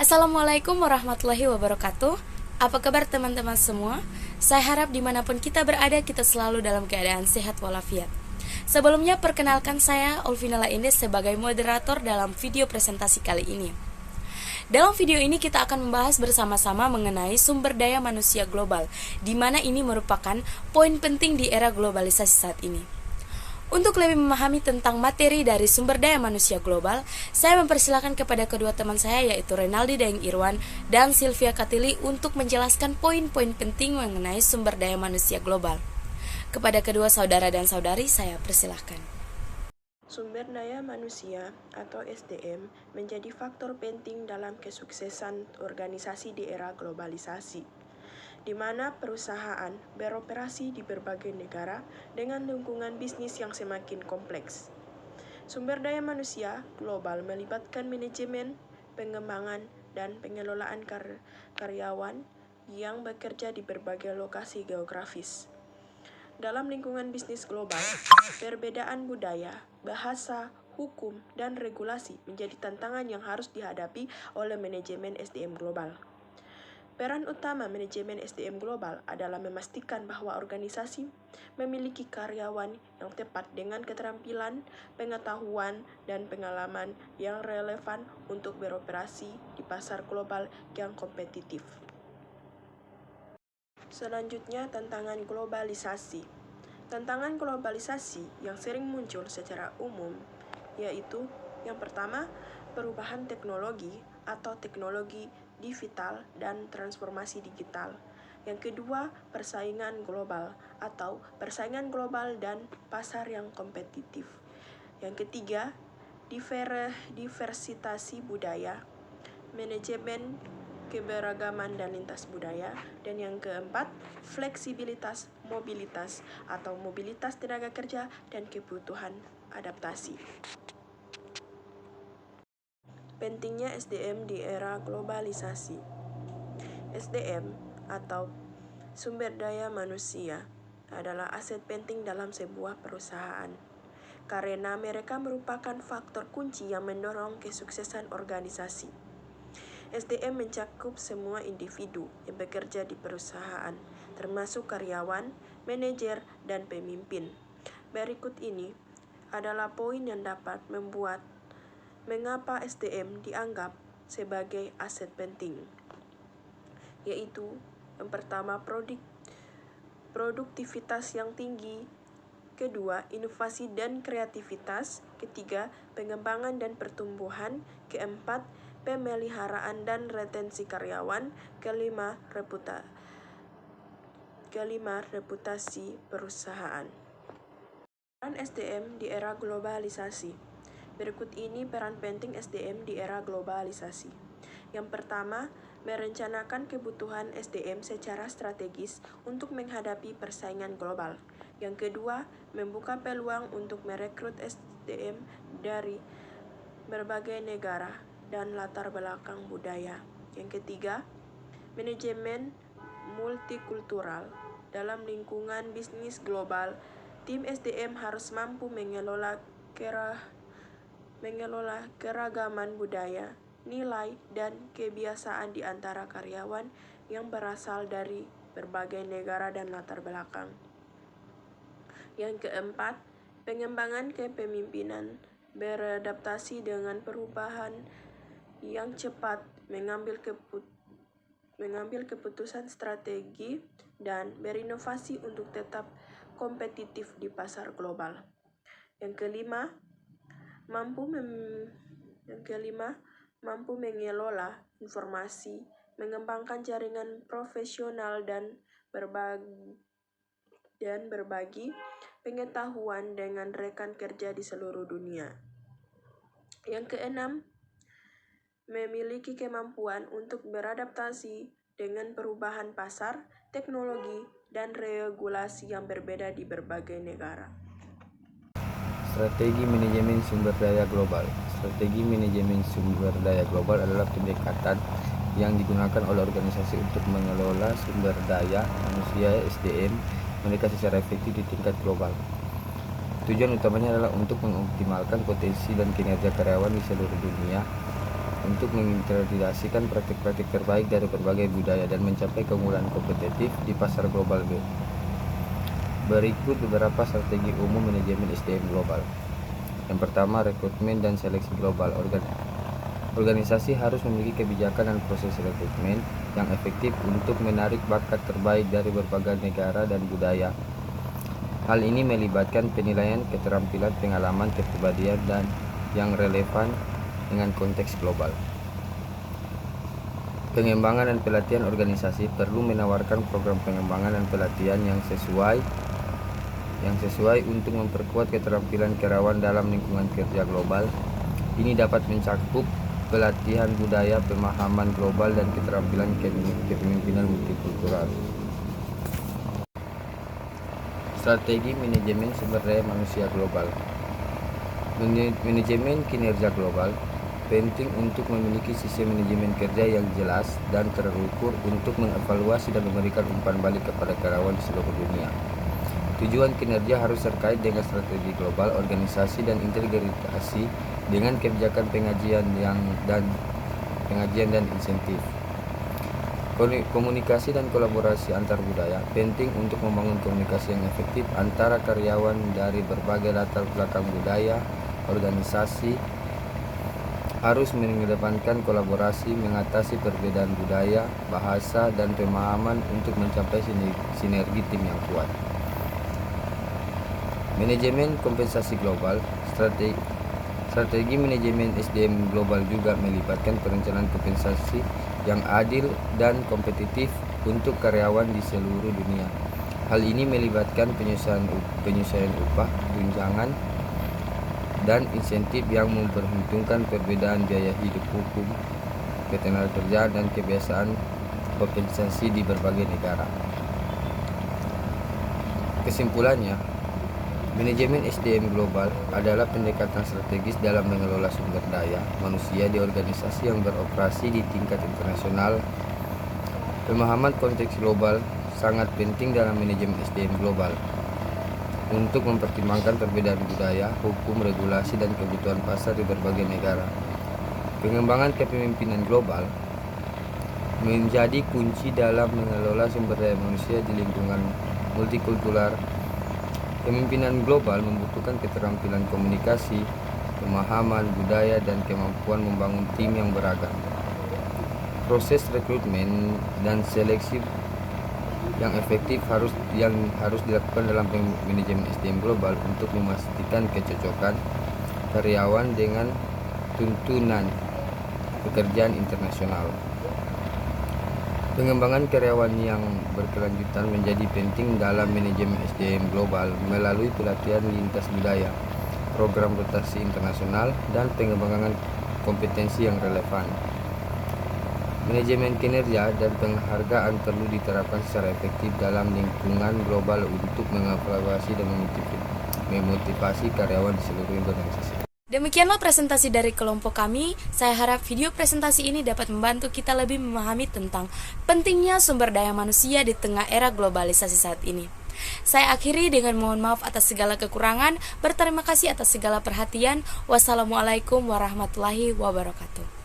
Assalamualaikum warahmatullahi wabarakatuh. Apa kabar teman-teman semua? Saya harap dimanapun kita berada, kita selalu dalam keadaan sehat walafiat. Sebelumnya perkenalkan saya Olvinala Indes sebagai moderator dalam video presentasi kali ini. Dalam video ini kita akan membahas bersama-sama mengenai sumber daya manusia global, di mana ini merupakan poin penting di era globalisasi saat ini. Untuk lebih memahami tentang materi dari sumber daya manusia global, saya mempersilahkan kepada kedua teman saya yaitu Renaldi Daeng Irwan dan Sylvia Katili untuk menjelaskan poin-poin penting mengenai sumber daya manusia global. Kepada kedua saudara dan saudari, saya persilahkan. Sumber daya manusia atau SDM menjadi faktor penting dalam kesuksesan organisasi di era globalisasi, di mana perusahaan beroperasi di berbagai negara dengan lingkungan bisnis yang semakin kompleks. Sumber daya manusia global melibatkan manajemen, pengembangan, dan pengelolaan karyawan yang bekerja di berbagai lokasi geografis. Dalam lingkungan bisnis global, perbedaan budaya, bahasa, hukum, dan regulasi menjadi tantangan yang harus dihadapi oleh manajemen SDM global. Peran utama manajemen SDM global adalah memastikan bahwa organisasi memiliki karyawan yang tepat dengan keterampilan, pengetahuan, dan pengalaman yang relevan untuk beroperasi di pasar global yang kompetitif. Selanjutnya, tantangan globalisasi. Tantangan globalisasi yang sering muncul secara umum yaitu yang pertama, perubahan teknologi atau teknologi digital dan transformasi digital. Yang kedua, persaingan global atau persaingan global dan pasar yang kompetitif. Yang ketiga, diversitasi budaya, manajemen keberagaman dan lintas budaya. Dan yang keempat, fleksibilitas mobilitas atau mobilitas tenaga kerja dan kebutuhan adaptasi. Pentingnya SDM di era globalisasi. SDM atau sumber daya manusia adalah aset penting dalam sebuah perusahaan karena mereka merupakan faktor kunci yang mendorong kesuksesan organisasi. SDM mencakup semua individu yang bekerja di perusahaan, termasuk karyawan, manajer, dan pemimpin. Berikut ini adalah poin yang dapat membuat mengapa SDM dianggap sebagai aset penting, yaitu yang pertama, produktivitas yang tinggi, kedua, inovasi dan kreativitas, ketiga, pengembangan dan pertumbuhan, keempat, pemeliharaan dan retensi karyawan, kelima, reputasi perusahaan. Peran SDM di era globalisasi. Berikut ini peran penting SDM di era globalisasi. Yang pertama, merencanakan kebutuhan SDM secara strategis untuk menghadapi persaingan global. Yang kedua, membuka peluang untuk merekrut SDM dari berbagai negara dan latar belakang budaya. Yang ketiga, manajemen multikultural. Dalam lingkungan bisnis global, tim SDM harus mampu mengelola keragaman budaya, nilai, dan kebiasaan di antara karyawan yang berasal dari berbagai negara dan latar belakang. Yang keempat, pengembangan kepemimpinan, beradaptasi dengan perubahan yang cepat, mengambil keputusan strategi, dan berinovasi untuk tetap kompetitif di pasar global. Yang kelima, mampu mengelola informasi, mengembangkan jaringan profesional dan berbagi pengetahuan dengan rekan kerja di seluruh dunia. Yang keenam, memiliki kemampuan untuk beradaptasi dengan perubahan pasar, teknologi, dan regulasi yang berbeda di berbagai negara. Strategi manajemen sumber daya global. Strategi manajemen sumber daya global adalah pendekatan yang digunakan oleh organisasi untuk mengelola sumber daya manusia SDM mereka secara efektif di tingkat global. Tujuan utamanya adalah untuk mengoptimalkan potensi dan kinerja karyawan di seluruh dunia untuk mengintegrasikan praktik-praktik terbaik dari berbagai budaya dan mencapai keunggulan kompetitif di pasar global. Berikut beberapa strategi umum manajemen SDM global. Yang pertama, rekrutmen dan seleksi global. Organisasi harus memiliki kebijakan dan proses rekrutmen yang efektif untuk menarik bakat terbaik dari berbagai negara dan budaya. Hal ini melibatkan penilaian keterampilan, pengalaman, kepribadian, dan yang relevan dengan konteks global. Pengembangan dan pelatihan organisasi perlu menawarkan program pengembangan dan pelatihan yang sesuai untuk memperkuat keterampilan karyawan dalam lingkungan kerja global. Ini dapat mencakup pelatihan budaya, pemahaman global, dan keterampilan kepemimpinan multikultural. Strategi manajemen sumber daya manusia global. Manajemen kinerja global penting untuk memiliki sistem manajemen kerja yang jelas dan terukur untuk mengevaluasi dan memberikan umpan balik kepada karyawan di seluruh dunia. Tujuan kinerja harus terkait dengan strategi global organisasi dan integrasi dengan kebijakan pengajian dan insentif. Komunikasi dan kolaborasi antar budaya penting untuk membangun komunikasi yang efektif antara karyawan dari berbagai latar belakang budaya. Organisasi harus mengedepankan kolaborasi, mengatasi perbedaan budaya, bahasa, dan pemahaman untuk mencapai sinergi tim yang kuat. Manajemen kompensasi global. Strategi manajemen SDM global juga melibatkan perencanaan kompensasi yang adil dan kompetitif untuk karyawan di seluruh dunia. Hal ini melibatkan penyesuaian upah, tunjangan, dan insentif yang memperhitungkan perbedaan biaya hidup, hukum, ketenagakerjaan, dan kebiasaan kompensasi di berbagai negara. Kesimpulannya, manajemen SDM global adalah pendekatan strategis dalam mengelola sumber daya manusia di organisasi yang beroperasi di tingkat internasional. Pemahaman konteks global sangat penting dalam manajemen SDM global untuk mempertimbangkan perbedaan budaya, hukum, regulasi, dan kebutuhan pasar di berbagai negara. Pengembangan kepemimpinan global menjadi kunci dalam mengelola sumber daya manusia di lingkungan multikultural. Kepemimpinan global membutuhkan keterampilan komunikasi, pemahaman budaya, dan kemampuan membangun tim yang beragam. Proses rekrutmen dan seleksi yang efektif harus dilakukan dalam manajemen SDM global untuk memastikan kecocokan karyawan dengan tuntunan pekerjaan internasional. Pengembangan karyawan yang berkelanjutan menjadi penting dalam manajemen SDM global melalui pelatihan lintas budaya, program rotasi internasional, dan pengembangan kompetensi yang relevan. Manajemen kinerja dan penghargaan perlu diterapkan secara efektif dalam lingkungan global untuk mengevaluasi dan memotivasi karyawan di seluruh organisasi. Demikianlah presentasi dari kelompok kami. Saya harap video presentasi ini dapat membantu kita lebih memahami tentang pentingnya sumber daya manusia di tengah era globalisasi saat ini. Saya akhiri dengan mohon maaf atas segala kekurangan. Berterima kasih atas segala perhatian. Wassalamualaikum warahmatullahi wabarakatuh.